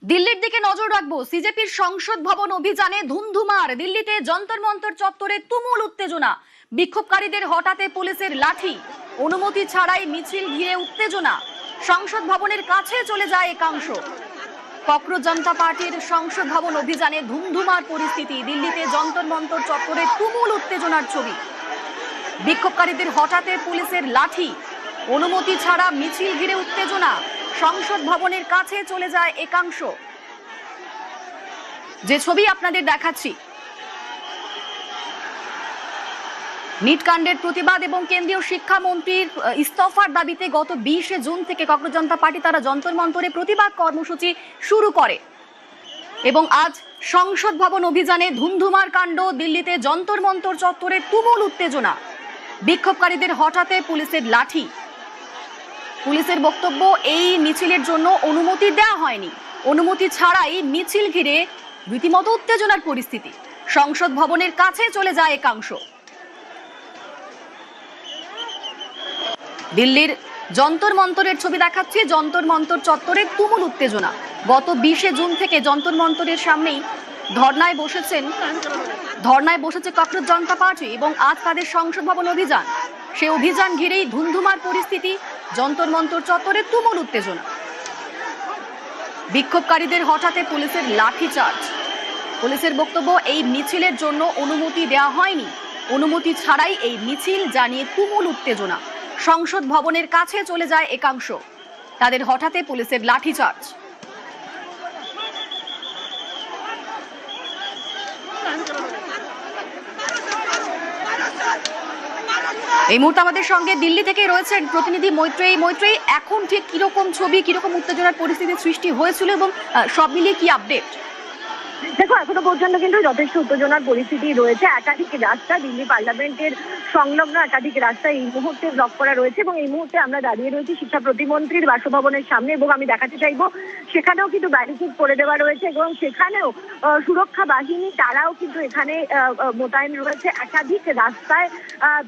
দিল্লির দিকে নজর রাখবো। সিজেপির সংসদ ভবন অভিযানে ধুন্ধুমার। দিল্লিতে যন্তর মন্তর চত্বরে তুমুল উত্তেজনা। বিক্ষোভকারীদের হঠাতে পুলিশের লাঠি, অনুমতি ছাড়াই মিছিল ঘিরে উত্তেজনা। সংসদ ভবনের কাছে চলে যায় একাংশ। ককরোচ জনতা পার্টির সংসদ ভবন অভিযানে ধুমধুমার পরিস্থিতি। দিল্লিতে যন্তর মন্তর চত্বরে তুমুল উত্তেজনার ছবি। বিক্ষোভকারীদের হঠাতে পুলিশের লাঠি, অনুমতি ছাড়া মিছিল ঘিরে উত্তেজনা। সংসদ ভবনের কাছে চলে যায় একাংশ। যে ছবি আপনাদের দেখাচ্ছি, নিট কাণ্ডের প্রতিবাদ এবং কেন্দ্রীয় শিক্ষামন্ত্রীর ইস্তফার দাবিতে গত 20 জুন থেকে ককরোচ জনতা পার্টি তারা যন্তর মন্তরে প্রতিবাদ কর্মসূচি শুরু করে এবং আজ সংসদ ভবন অভিযানে ধুমধুমার কাণ্ড। দিল্লিতে যন্তর মন্তর চত্বরে তুমুল উত্তেজনা। বিক্ষোভকারীদের হঠাতে পুলিশের লাঠি। পুলিশের বক্তব্য, এই মিছিলের জন্য অনুমতি দেওয়া হয়নি, অনুমতি ছাড়াই মিছিল ঘিরে রীতিমতো উত্তেজনার পরিস্থিতি। সংসদ ভবনের কাছে চলে যায় একাংশ। দিল্লির যন্তর মন্তরের ছবি দেখাচ্ছি। যন্তর মন্তর চত্বরে তুমুল উত্তেজনা। গত 20 জুন থেকে যন্তর মন্তরের সামনেই ধর্নায় বসেছে ককরোচ জনতা পার্টি এবং আজ তাদের সংসদ ভবন অভিযান। সে অভিযান ঘিরেই ধুন্ধুমার পরিস্থিতি। যন্তর মন্তর চত্বরে তুমুল উত্তেজনা। বিক্ষোভকারীদের হঠাতে পুলিশের লাঠিচার্জ। পুলিশের বক্তব্য, এই মিছিলের জন্য অনুমতি দেওয়া হয়নি, অনুমতি ছাড়াই এই মিছিল জানিয়ে তুমুল উত্তেজনা। সংসদ ভবনের কাছে চলে যায় একাংশ। তাদের হঠাতে পুলিশের লাঠিচার্জ। এই মুহূর্তে আমাদের সঙ্গে দিল্লি থেকে রয়েছেন প্রতিনিধি মৈত্রেয়ী। মৈত্রেয়ী, এখন ঠিক কিরকম ছবি, কিরকম উত্তেজনার পরিস্থিতির সৃষ্টি হয়েছিল এবং সব মিলিয়ে কি আপডেট? দেখো, এখনো পর্যন্ত কিন্তু যথেষ্ট উত্তেজনার পরিস্থিতি রয়েছে। একাধিক রাস্তা, দিল্লি পার্লামেন্টের সংলগ্ন একাধিক রাস্তা এই মুহূর্তে ব্লক করা রয়েছে এবং এই মুহূর্তে আমরা দাঁড়িয়ে রয়েছি শিক্ষা প্রতিমন্ত্রীর বাসভবনের সামনে এবং আমি দেখাতে চাইবো সেখানেও কিন্তু ব্যারিকেড করে দেওয়া রয়েছে এবং সেখানেও সুরক্ষা বাহিনী তারাও কিন্তু এখানে মোতায়েন রয়েছে। একাধিক রাস্তায়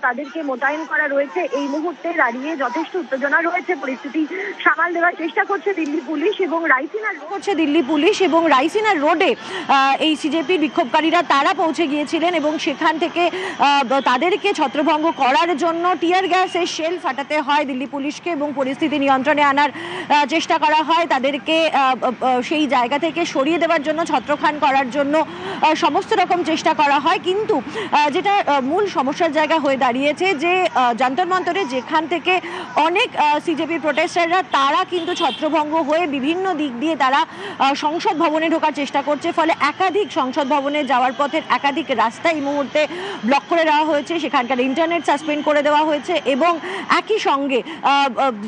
তাদেরকে মোতায়েন করা রয়েছে। এই মুহূর্তে দাঁড়িয়ে যথেষ্ট উত্তেজনা রয়েছে। পরিস্থিতি সামাল দেওয়ার চেষ্টা করছে দিল্লি পুলিশ এবং রাইসিনা রোডে এই সিজেপি বিক্ষোভকারীরা তারা পৌঁছে গিয়েছিলেন এবং সেখান থেকে তাদেরকে ছত্রভঙ্গ করার জন্য টিয়ার গ্যাসের শেল ফাটাতে হয় দিল্লি পুলিশকে এবং পরিস্থিতি নিয়ন্ত্রণে আনার চেষ্টা করা হয়। তাদেরকে সেই জায়গা থেকে সরিয়ে দেওয়ার জন্য, ছত্রখান করার জন্য সমস্ত রকম চেষ্টা করা হয়। কিন্তু যেটা মূল সমস্যার জায়গা হয়ে দাঁড়িয়েছে যে যন্তর মন্তরে যেখান থেকে অনেক সিজেপি প্রোটেস্টাররা তারা কিন্তু ছত্রভঙ্গ হয়ে বিভিন্ন দিক দিয়ে তারা সংসদ ভবনে ঢোকার চেষ্টা করছে। ফলে একাধিক সংসদ ভবনে যাওয়ার পথের একাধিক রাস্তা এই মুহূর্তে ব্লক করে দেওয়া হয়েছে। সেখানকার ইন্টারনেট সাসপেন্ড করে দেওয়া হয়েছে এবং একই সঙ্গে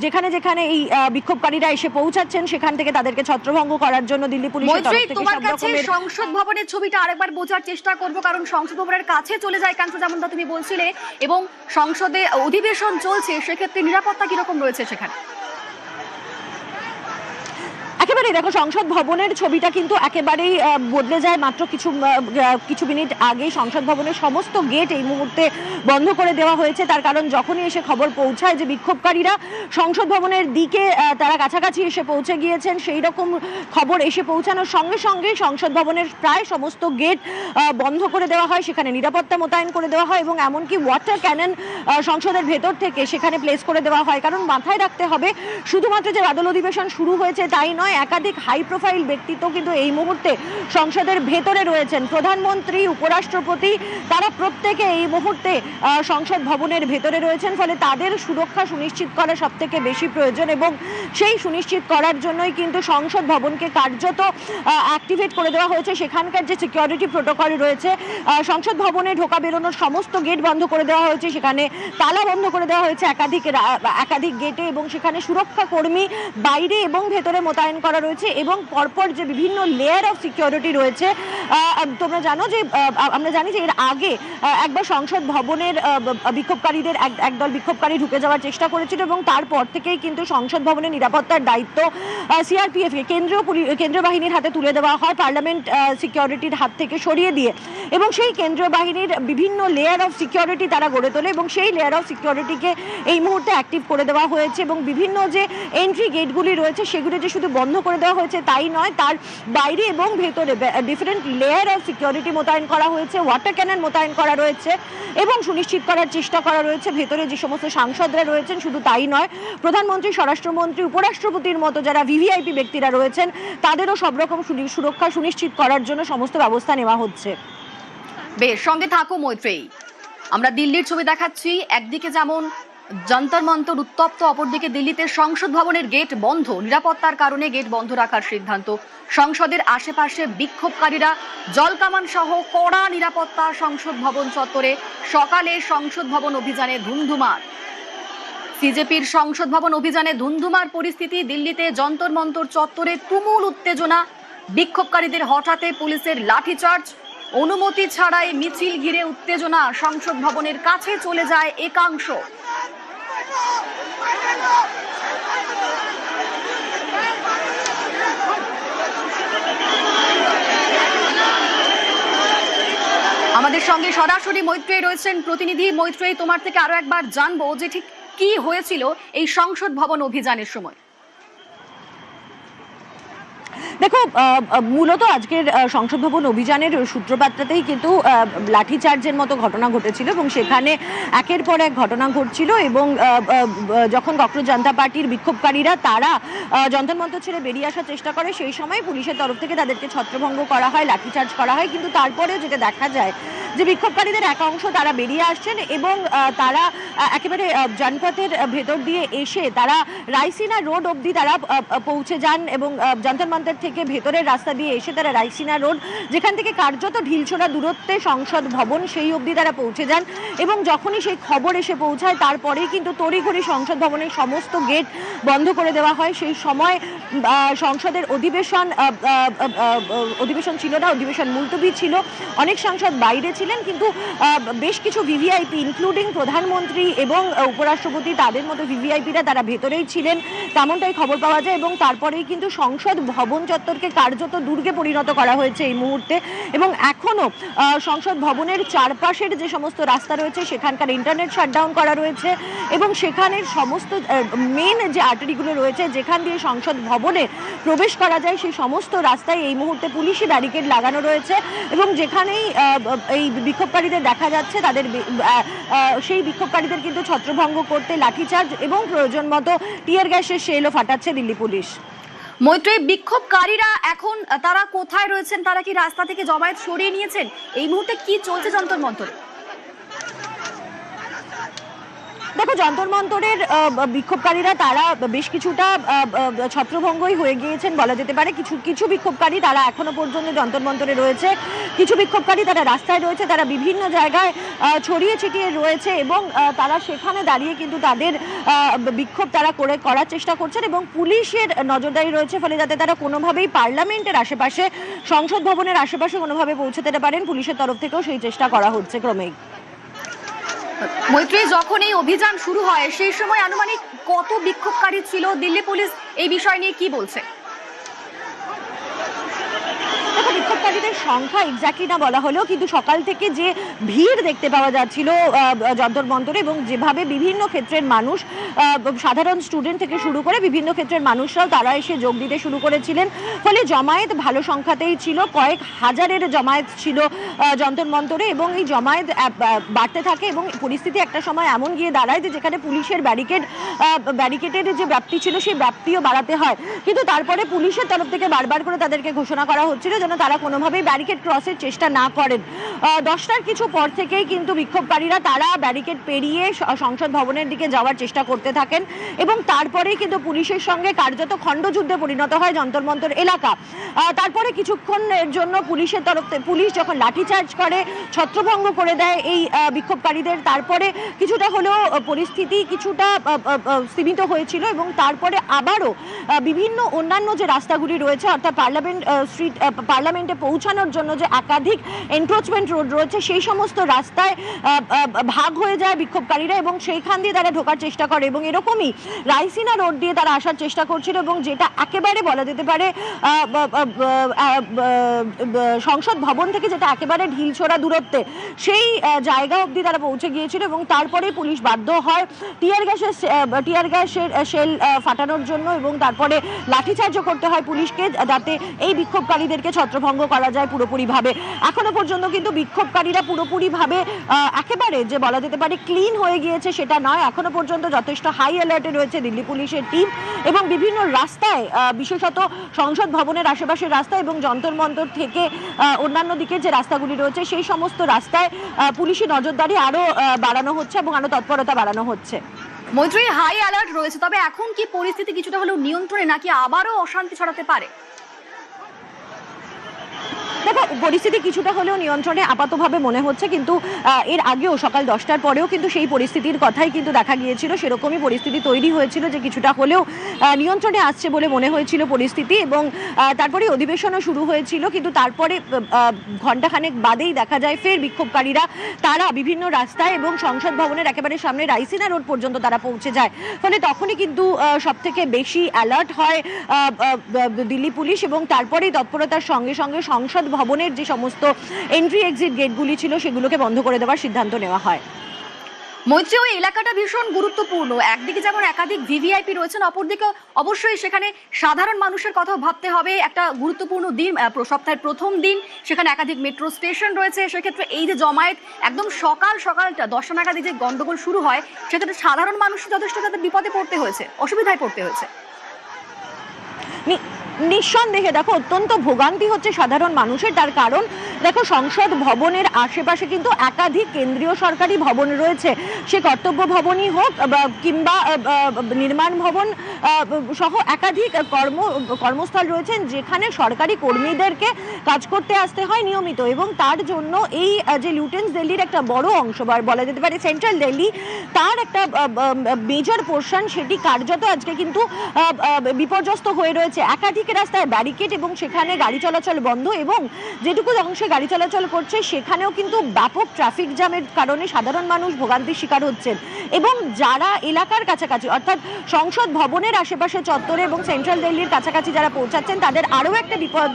যেখানে যেখানে এই বিক্ষোভকারীরা এসে পৌঁছাচ্ছেন সেখান থেকে তাদেরকে ছত্রভঙ্গ করার জন্য দিল্লি পুলিশের তরফ থেকে তোমার কাছে সংসদ ভবনের ছবিটা আরেকবার বোঝার চেষ্টা করব, কারণ সংসদ ভবনের কাছে চলে যায় একাংশ যেমনটা তুমি বলছিলে এবং সংসদে অধিবেশন চলছে, সেক্ষেত্রে নিরাপত্তা কিরকম রয়েছে সেখানে? একেবারেই দেখো, সংসদ ভবনের ছবিটা কিন্তু একেবারেই বদলে যায়। মাত্র কিছু মিনিট আগে সংসদ ভবনের সমস্ত গেট এই মুহূর্তে বন্ধ করে দেওয়া হয়েছে। তার কারণ যখনই এসে খবর পৌঁছায় যে বিক্ষোভকারীরা সংসদ ভবনের দিকে তারা কাছাকাছি এসে পৌঁছে গিয়েছেন, সেই রকম খবর এসে পৌঁছানোর সঙ্গে সঙ্গে সংসদ ভবনের প্রায় সমস্ত গেট বন্ধ করে দেওয়া হয়। সেখানে নিরাপত্তা মোতায়েন করে দেওয়া হয় এবং এমনকি ওয়াটার ক্যানন সংসদের ভেতর থেকে সেখানে প্লেস করে দেওয়া হয়। কারণ মাথায় রাখতে হবে, শুধুমাত্র যে বাদল অধিবেশন শুরু হয়েছে তাই নয়, একাধিক হাই প্রোফাইল ব্যক্তিত্ব কিন্তু এই মুহূর্তে সংসদের ভেতরে রয়েছেন। প্রধানমন্ত্রী, উপরাষ্ট্রপতি, তারা প্রত্যেকে এই মুহূর্তে সংসদ ভবনের ভেতরে রয়েছেন। ফলে তাদের সুরক্ষা সুনিশ্চিত করা সব থেকে বেশি প্রয়োজন এবং সেই সুনিশ্চিত করার জন্যই কিন্তু সংসদ ভবনকে কার্যত অ্যাক্টিভেট করে দেওয়া হয়েছে। সেখানকার যে সিকিউরিটি প্রোটোকল রয়েছে, সংসদ ভবনে ঢোকা বেরোনোর সমস্ত গেট বন্ধ করে দেওয়া হয়েছে, সেখানে তালা বন্ধ করে দেওয়া হয়েছে একাধিক গেটে এবং সেখানে সুরক্ষা কর্মী বাইরে এবং ভেতরে মোতায়েন করা রয়েছে এবং পরপর যে বিভিন্ন লেয়ার অফ সিকিউরিটি রয়েছে। আমরা জানি যে এর আগে একবার সংসদ ভবনের বিক্ষোভকারীদের একদল বিক্ষোভকারী ঢুকে যাওয়ার চেষ্টা করেছিল এবং তারপর থেকেই কিন্তু সংসদ ভবনের নিরাপত্তার দায়িত্ব সিআরপিএফ কেন্দ্রীয় বাহিনীর হাতে তুলে দেওয়া হয়, পার্লামেন্ট সিকিউরিটির হাত থেকে সরিয়ে দিয়ে, এবং সেই কেন্দ্রীয় বাহিনীর বিভিন্ন লেয়ার অফ সিকিউরিটি তারা গড়ে তোলে এবং সেই লেয়ার অফ সিকিউরিটিকে এই মুহূর্তে অ্যাক্টিভ করে দেওয়া হয়েছে এবং বিভিন্ন যে এন্ট্রি গেটগুলি রয়েছে সেগুলি যে শুধু বন্ধ বন্ধ করে দেওয়া হয়েছে তাই নয়, তার বাইরে এবং ভেতরে ডিফারেন্ট লেয়ার অফ সিকিউরিটি মোতায়েন করা হয়েছে, ওয়াটার ক্যানন মোতায়েন করা রয়েছে এবং সুনিশ্চিত করার চেষ্টা করা রয়েছে ভেতরে যে সমস্ত সাংসদরা রয়েছেন শুধু তাই নয়, প্রধানমন্ত্রী, স্বরাষ্ট্রমন্ত্রী, উপরাষ্ট্রপতির মতো যারা ভিভিআইপি ব্যক্তিরা রয়েছেন তাদেরও সব রকম সুরক্ষা সুনিশ্চিত করার জন্য সমস্ত ব্যবস্থা নেওয়া হচ্ছে। বেশ, সঙ্গে থাকো মৈত্রেয়ী। আমরা দিল্লির ছবি দেখাচ্ছি, একদিকে যেমন যন্তর মন্তর উত্তপ্ত, অপরদিকে দিল্লিতে সংসদ ভবনের গেট বন্ধ, নিরাপত্তার কারণে গেট বন্ধ রাখার সিদ্ধান্ত। সংসদের আশেপাশে বিক্ষোভকারীরা জলকামান সহ কড়া নিরাপত্তা সংসদ ভবন চত্বরে। সকালে সংসদ ভবন অভিযানে ধুন্ধুমার। সিজেপির সংসদ ভবন অভিযানে ধুন্ধুমার পরিস্থিতি। দিল্লিতে যন্তর মন্তর চত্বরে তুমুল উত্তেজনা, বিক্ষোভকারীদের হঠাতে পুলিশের লাঠিচার্জ, অনুমতি ছাড়াই মিছিল ঘিরে উত্তেজনা, সংসদ ভবনের কাছে চলে যায় একাংশ। আমাদের সঙ্গে সরাসরি মৈত্রেয়ী রয়েছেন প্রতিনিধি। মৈত্রেয়ী, তোমার থেকে আরো একবার জানবো যে ঠিক কি হয়েছিল এই সংসদ ভবন অভিযানের সময়। দেখো, মূলত আজকের সংসদ ভবন অভিযানের সূত্রপাতটাতেই কিন্তু লাঠিচার্জের মতো ঘটনা ঘটেছিল এবং সেখানে একের পর এক ঘটনা ঘটছিল এবং যখন ককরোচ জনতা পার্টির বিক্ষোভকারীরা তারা যন্তর মন্তর ছেড়ে বেরিয়ে আসার চেষ্টা করে সেই সময় পুলিশের তরফ থেকে তাদেরকে ছত্রভঙ্গ করা হয়, লাঠিচার্জ করা হয়। কিন্তু তারপরেও যেটা দেখা যায় যে বিক্ষোভকারীদের এক অংশ তারা বেরিয়ে আসছেন এবং তারা একেবারে জনপথের ভেতর দিয়ে এসে তারা রাইসিনা রোড অবধি তারা পৌঁছে যান এবং যন্তর মন্তর থেকে ভেতরের রাস্তা দিয়ে এসে তারা রাইসিনা রোড, যেখান থেকে কার্যত ঢিলছোড়া দূরত্বে সংসদ ভবন, সেই অবধি তারা পৌঁছে যান। এবং যখনই সেই খবর এসে পৌঁছায় তারপরেই কিন্তু তড়িঘড়ি সংসদ ভবনের সমস্ত গেট বন্ধ করে দেওয়া হয়। সেই সময় সংসদের অধিবেশন ছিল না, অধিবেশন মুলতবি ছিল। অনেক সাংসদ বাইরে ছিলেন, কিন্তু বেশ কিছু ভিভিআইপি ইনক্লুডিং প্রধানমন্ত্রী এবং উপরাষ্ট্রপতি, তাদের মতো ভিভিআইপিরা তারা ভেতরেই ছিলেন, তেমনটাই খবর পাওয়া যায়। এবং তারপরেই কিন্তু সংসদ ভবন চত্বরকে কার্যত দুর্গে পরিণত করা হয়েছে এই মুহূর্তে। এবং এখনো সংসদ ভবনের চারপাশের যে সমস্ত রাস্তা রয়েছে সেখানকার ইন্টারনেট শাটডাউন করা রয়েছে এবং সেখানের সমস্ত মেন যে আর্টারিগুলো রয়েছে যেখান দিয়ে সংসদ ভবনে প্রবেশ করা যায় সেই সমস্ত রাস্তায় এই মুহূর্তে পুলিশি ব্যারিকেড লাগানো রয়েছে এবং যেখানেই এই বিক্ষোভকারীদের দেখা যাচ্ছে তাদের সেই বিক্ষোভকারীদের কিন্তু ছত্রভঙ্গ করতে লাঠিচার্জ এবং প্রয়োজন মতো টিয়ার গ্যাসের শেলও ফাটাচ্ছে দিল্লি পুলিশ। মৈত্রেয়ী, বিক্ষোভকারীরা এখন তারা কোথায় রয়েছেন? তারা কি রাস্তা থেকে জমায়েত সরিয়ে নিয়েছেন? এই মুহূর্তে কি চলছে যন্তর মন্তরে? দেখো, যন্তর মন্তরের বিক্ষোভকারীরা তারা বেশ কিছুটা ছত্রভঙ্গই হয়ে গিয়েছেন বলা যেতে পারে। কিছু বিক্ষোভকারী তারা এখনো পর্যন্ত যন্তর মন্তরে রয়েছে, কিছু বিক্ষোভকারী তারা রাস্তায় রয়েছে, তারা বিভিন্ন জায়গায় ছড়িয়ে ছিটিয়ে রয়েছে এবং তারা সেখানে দাঁড়িয়ে কিন্তু তাদের বিক্ষোভ তারা করার চেষ্টা করছেন এবং পুলিশের নজরদারি রয়েছে, ফলে যাতে তারা কোনোভাবেই পার্লামেন্টের আশেপাশে, সংসদ ভবনের আশেপাশে কোনোভাবে পৌঁছাতে পারেন, পুলিশের তরফ থেকেও সেই চেষ্টা করা হচ্ছে ক্রমেই। মৈত্রেয়ী, যখন এই অভিযান শুরু হয় সেই সময় আনুমানিক কত বিক্ষোভকারী ছিল? দিল্লি পুলিশ এই বিষয় নিয়ে কি বলছে? বিক্ষোভকারীদের সংখ্যা এক্স্যাক্টলি না বলা হলেও কিন্তু সকাল থেকে যে ভিড় দেখতে পাওয়া যাচ্ছিল যন্তর মন্তরে এবং যেভাবে বিভিন্ন ক্ষেত্রের মানুষ, সাধারণ স্টুডেন্ট থেকে শুরু করে বিভিন্ন ক্ষেত্রের মানুষরাও তারা এসে যোগ দিতে শুরু করেছিলেন, ফলে জমায়েত ভালো সংখ্যাতেই ছিল। কয়েক হাজারের জমায়েত ছিল যন্তর মন্তরে এবং এই জমায়েত বাড়তে থাকে এবং পরিস্থিতি একটা সময় এমন গিয়ে দাঁড়ায় যে যেখানে পুলিশের ব্যারিকেডের যে ব্যাপ্তি ছিল সেই ব্যাপ্তিও বাড়াতে হয়। কিন্তু তারপরে পুলিশের তরফ থেকে বারবার করে তাদেরকে ঘোষণা করা হচ্ছিল যেন তারা কোনোভাবেই ব্যারিকেড ক্রসের চেষ্টা না করেন। 10টার কিছু পর থেকেই কিন্তু বিক্ষোভকারীরা তারা ব্যারিকেড পেরিয়ে সংসদ ভবনের দিকে যাওয়ার চেষ্টা করতে থাকেন এবং তারপরেই কিন্তু পুলিশের সঙ্গে কার্যত খণ্ডযুদ্ধে পরিণত হয় যন্তর মন্তর এলাকা। তারপরে কিছুক্ষণের জন্য পুলিশের তরফ থেকে পুলিশ যখন লাঠিচার্জ করে, ছত্রভঙ্গ করে দেয় এই বিক্ষোভকারীদের, তারপরে কিছুটা হলেও পরিস্থিতি কিছুটা সীমিত হয়েছিল এবং তারপরে আবারও বিভিন্ন অন্যান্য যে রাস্তাগুলি রয়েছে অর্থাৎ পার্লামেন্টে পৌঁছানোর জন্য যে একাধিক এনক্রোচমেন্ট রোড রয়েছে সেই সমস্ত রাস্তায় ভাগ হয়ে যায় বিক্ষোভকারীরা এবং সেইখান দিয়ে তারা ঢোকার চেষ্টা করে এবং এরকমই রাইসিনা রোড দিয়ে তারা আসার চেষ্টা করছিল এবং যেটা একেবারে বলা যেতে পারে সংসদ ভবন থেকে যেটা একেবারে ঢিলছোড়া দূরত্বে সেই জায়গা অবধি তারা পৌঁছে গিয়েছিল এবং তারপরে পুলিশ বাধ্য হয় টিয়ার গ্যাসের শেল ফাটানোর জন্য এবং তারপরে লাঠিচার্জও করতে হয় পুলিশকে যাতে এই বিক্ষোভকারীদেরকে ছত্রভঙ্গ করা যায় পুরোপুরিভাবে। এখনো পর্যন্ত কিন্তু বিক্ষোভকারীরা পুরোপুরিভাবে একেবারে যে বলা যেতে পারে ক্লিন হয়ে গিয়েছে সেটা নয়, এখনো পর্যন্ত যথেষ্ট হাই অ্যালার্টে রয়েছে দিল্লি পুলিশের টিম এবং বিভিন্ন রাস্তায় বিশেষত সংসদ ভবনের আশেপাশের রাস্তা এবং যন্তর মন্তর থেকে অন্যান্য দিকের যে রাস্তাগুলি রয়েছে সেই সমস্ত রাস্তায় পুলিশি নজরদারি আরো বাড়ানো হচ্ছে এবং আরো তৎপরতা বাড়ানো হচ্ছে। মৈত্রী, হাই অ্যালার্ট রয়েছে, তবে এখন কি পরিস্থিতি কিছুটা হলেও নিয়ন্ত্রণে নাকি আবারও অশান্তি ছড়াতে পারে? দেখো, পরিস্থিতি কিছুটা হলেও নিয়ন্ত্রণে আপাতভাবে মনে হচ্ছে, কিন্তু এর আগেও সকাল 10টার পরেও কিন্তু সেই পরিস্থিতির কথাই কিন্তু দেখা গিয়েছিল, সেরকমই পরিস্থিতি তৈরি হয়েছিল যে কিছুটা হলেও নিয়ন্ত্রণে আসছে বলে মনে হয়েছিল পরিস্থিতি এবং তারপরে অধিবেশনও শুরু হয়েছিল, কিন্তু তারপরে ঘণ্টাখানেক বাদেই দেখা যায় ফের বিক্ষোভকারীরা তারা বিভিন্ন রাস্তায় এবং সংসদ ভবনের একেবারে সামনে রাইসিনা রোড পর্যন্ত তারা পৌঁছে যায়। ফলে তখনই কিন্তু সব থেকে বেশি অ্যালার্ট হয় দিল্লি পুলিশ এবং তারপরেই তৎপরতার সঙ্গে সঙ্গে সংসদ ভবনের যে সমস্ত এন্ট্রি এক্সিট গেটগুলি ছিল সেগুলোকে বন্ধ করে দেওয়ার সিদ্ধান্ত নেওয়া হয়। মৈত্রী, ওই এলাকাটা ভীষণ গুরুত্বপূর্ণ, একদিকে যেমন একাধিক ভিভিআইপি রয়েছেন, অপরদিকে অবশ্যই সেখানে সাধারণ মানুষের কথাও ভাবতে হবে। একটা গুরুত্বপূর্ণ দিন, সপ্তাহের প্রথম দিন, সেখানে একাধিক মেট্রো স্টেশন রয়েছে। সেক্ষেত্রে এই যে জমায়েত একদম সকাল 10টা নাগাদ যে গন্ডগোল শুরু হয়, সেক্ষেত্রে সাধারণ মানুষ যথেষ্ট তাদের বিপদে পড়তে হয়েছে, অসুবিধায় পড়তে হয়েছে। নিঃসন্দেহে দেখো, অত্যন্ত ভোগান্তি হচ্ছে সাধারণ মানুষের। তার কারণ দেখো, সংসদ ভবনের আশেপাশে কিন্তু একাধিক কেন্দ্রীয় সরকারি ভবন রয়েছে, সে কর্তব্য ভবনই হোক কিংবা নির্মাণ ভবন সহ একাধিক কর্মস্থল রয়েছেন যেখানে সরকারি কর্মীদেরকে কাজ করতে আসতে হয় নিয়মিত এবং তার জন্য এই যে লুটেন্স দিল্লির একটা বড় অংশ বা বলা যেতে পারে সেন্ট্রাল দিল্লি, তার একটা মেজর পোর্শন সেটি কার্যত আজকে কিন্তু বিপর্যস্ত হয়ে রয়েছে। একাধিক রাস্তায় ব্যারিকেড এবং সেখানে গাড়ি চলাচল বন্ধ এবং যেটুকু অংশে গাড়ি চলাচল করছে সেখানেও কিন্তু ব্যাপক ট্রাফিক জ্যামের কারণে সাধারণ মানুষ ভোগান্তির শিকার হচ্ছেন এবং যারা এলাকার কাছাকাছি অর্থাৎ সংসদ ভবনের আশেপাশে চত্বরে এবং সেন্ট্রাল দিল্লির কাছাকাছি যারা পৌঁছাচ্ছেন তাদের আরও একটা বিপদ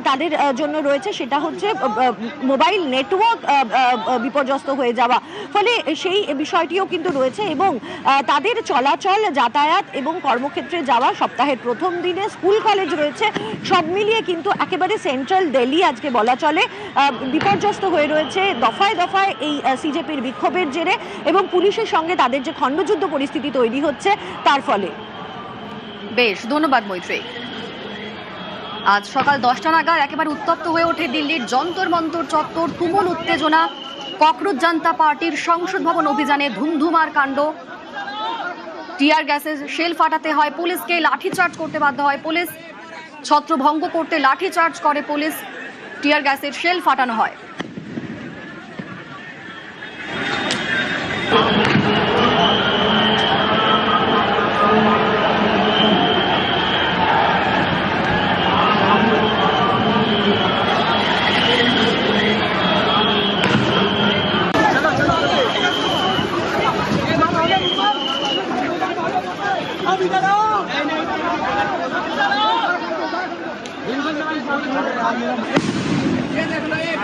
তাদের জন্য রয়েছে, সেটা হচ্ছে মোবাইল নেটওয়ার্ক বিপর্যস্ত হয়ে যাওয়া। ফলে সেই বিষয়টিও কিন্তু রয়েছে এবং তাদের চলাচল, যাতায়াত এবং কর্মক্ষেত্রে যাওয়া, সপ্তাহের প্রথম দিনে স্কুল কলেজ রয়েছে, সব মিলিয়ে কিন্তু একেবারে সেন্ট্রাল দিল্লি আজকে বলা চলে বিপর্যস্ত হয়ে রয়েছে দফায় দফায় এই সিজেপির বিক্ষোভের জেরে এবং পুলিশের সঙ্গে তাদের যে খণ্ডযুদ্ধ পরিস্থিতি তৈরি হচ্ছে তার ফলে। বেশ, ধন্যবাদ মৈত্রী। আজ সকাল 10টা নাগাদ একেবারে উত্তপ্ত হয়ে ওঠে দিল্লির যন্তর মন্তর চত্বর, তুমুল উত্তেজনা। ককরোচ জনতা পার্টির সংসদ ভবন অভিযানে ধুমধুমার কাণ্ড, টিয়ার গ্যাসের শেল ফাটাতে হয় পুলিশকে, লাঠিচার্জ করতে বাধ্য হয় পুলিশ, ছত্রভঙ্গ করতে লাঠিচার্জ করে পুলিশ, টিয়ার গ্যাসের শেল ফাটানো হয়। ये देख लो, ये